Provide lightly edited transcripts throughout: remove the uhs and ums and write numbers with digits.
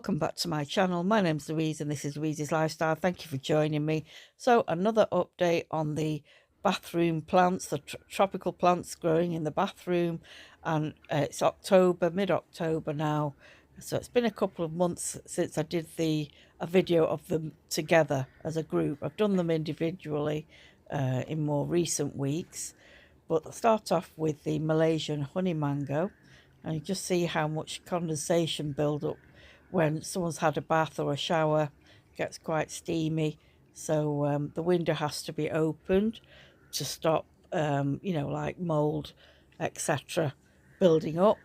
Welcome back to my channel. My name's Louise and this is Louise's Lifestyle. Thank you for joining me. So another update on the bathroom plants, the tropical plants growing in the bathroom, and it's October, mid-October now. So it's been a couple of months since I did a video of them together as a group. I've done them individually in more recent weeks, but I'll start off with the Malaysian honey mango, and you just see how much condensation build up when someone's had a bath or a shower. It gets quite steamy, so the window has to be opened to stop like mold, etc., building up.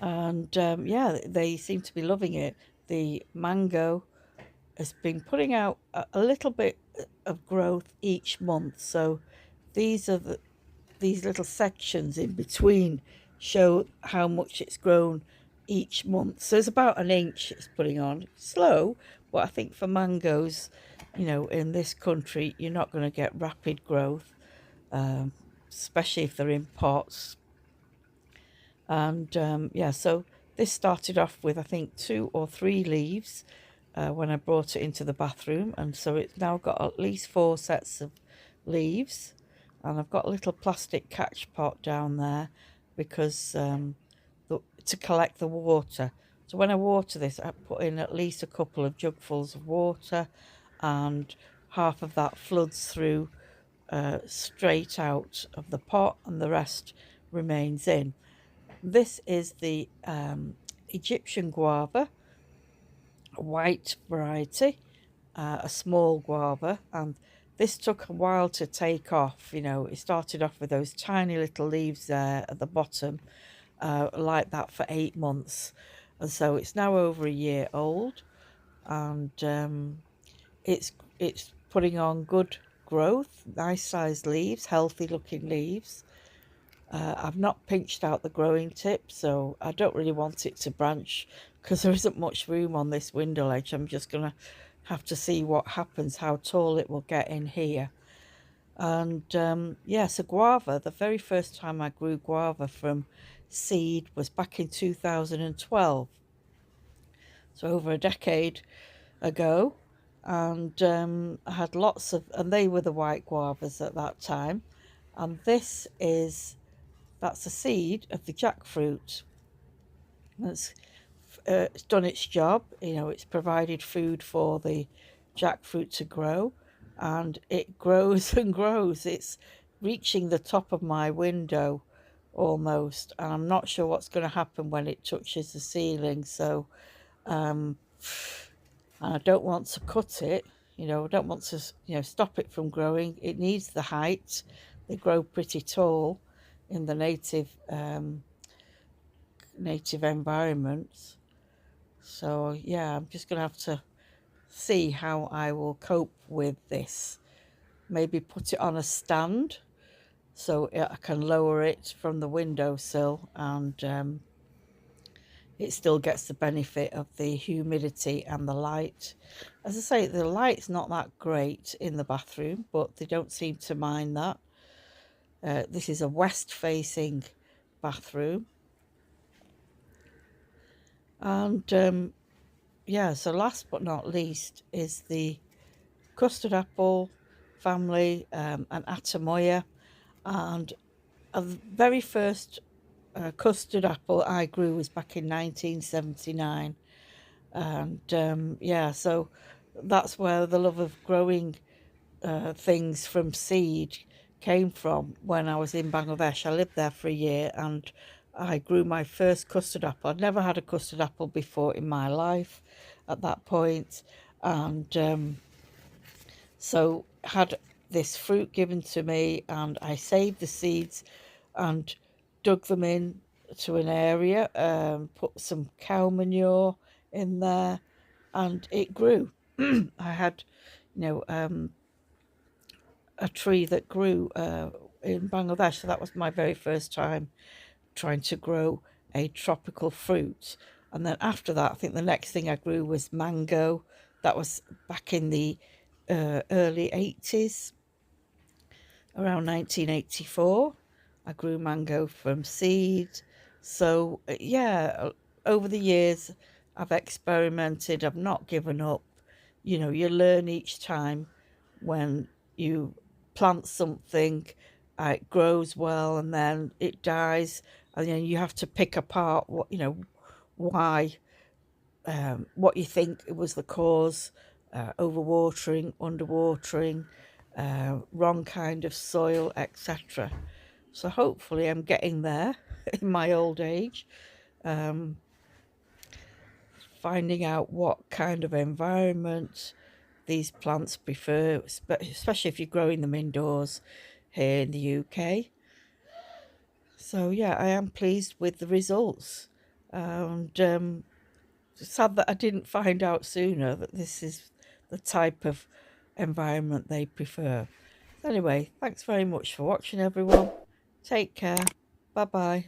And yeah, they seem to be loving it. The mango has been putting out a little bit of growth each month, so these are these little sections in between show how much it's grown each month. So it's about an inch it's putting on. Slow, but I think for mangoes, in this country, you're not going to get rapid growth, especially if they're in pots. And yeah, so this started off with, I think, 2 or 3 leaves when I brought it into the bathroom. And so it's now got at least 4 sets of leaves. And I've got a little plastic catch pot down there because to collect the water. So when I water this, I put in at least a couple of jugfuls of water, and half of that floods through straight out of the pot and the rest remains in. This is the Egyptian guava, a white variety, a small guava, and this took a while to take off. It started off with those tiny little leaves there at the bottom, like that for 8 months. And so it's now over a year old, and it's putting on good growth, nice sized leaves, healthy looking leaves. I've not pinched out the growing tip, so I don't really want it to branch because there isn't much room on this window ledge. I'm just going to have to see what happens, how tall it will get in here. And yeah, so guava, the very first time I grew guava from seed was back in 2012. So over a decade ago. And I had lots of, and they were the white guavas at that time. And that's a seed of the jackfruit. It's done its job. It's provided food for the jackfruit to grow, and it grows and grows. It's reaching the top of my window almost, and I'm not sure what's going to happen when it touches the ceiling. So I don't want to cut it. I don't want to stop it from growing. It needs the height. They grow pretty tall in the native environments. So yeah, I'm just gonna have to see how I will cope with this. Maybe put it on a stand so I can lower it from the windowsill, and it still gets the benefit of the humidity and the light. As I say, the light's not that great in the bathroom, but they don't seem to mind that. This is a west-facing bathroom. And yeah, so last but not least is the custard apple family, and Atamoya. And the very first custard apple I grew was back in 1979. And yeah, so that's where the love of growing things from seed came from. When I was in Bangladesh, I lived there for a year, and I grew my first custard apple. I'd never had a custard apple before in my life at that point. And so had this fruit given to me, and I saved the seeds and dug them in to an area, put some cow manure in there, and it grew. I had, a tree that grew in Bangladesh. So that was my very first time trying to grow a tropical fruit. And then after that, I think the next thing I grew was mango. That was back in the early 80s, around 1984. I grew mango from seed. So yeah, over the years, I've experimented, I've not given up. You know, you learn each time when you plant something, it grows well and then it dies, and then you have to pick apart what, you know, why, what you think was the cause, overwatering, underwatering, wrong kind of soil, etc. So hopefully I'm getting there in my old age, finding out what kind of environment these plants prefer, especially if you're growing them indoors here in the UK. So yeah, I am pleased with the results, and sad that I didn't find out sooner that this is the type of environment they prefer. Anyway, thanks very much for watching, everyone. Take care. Bye bye.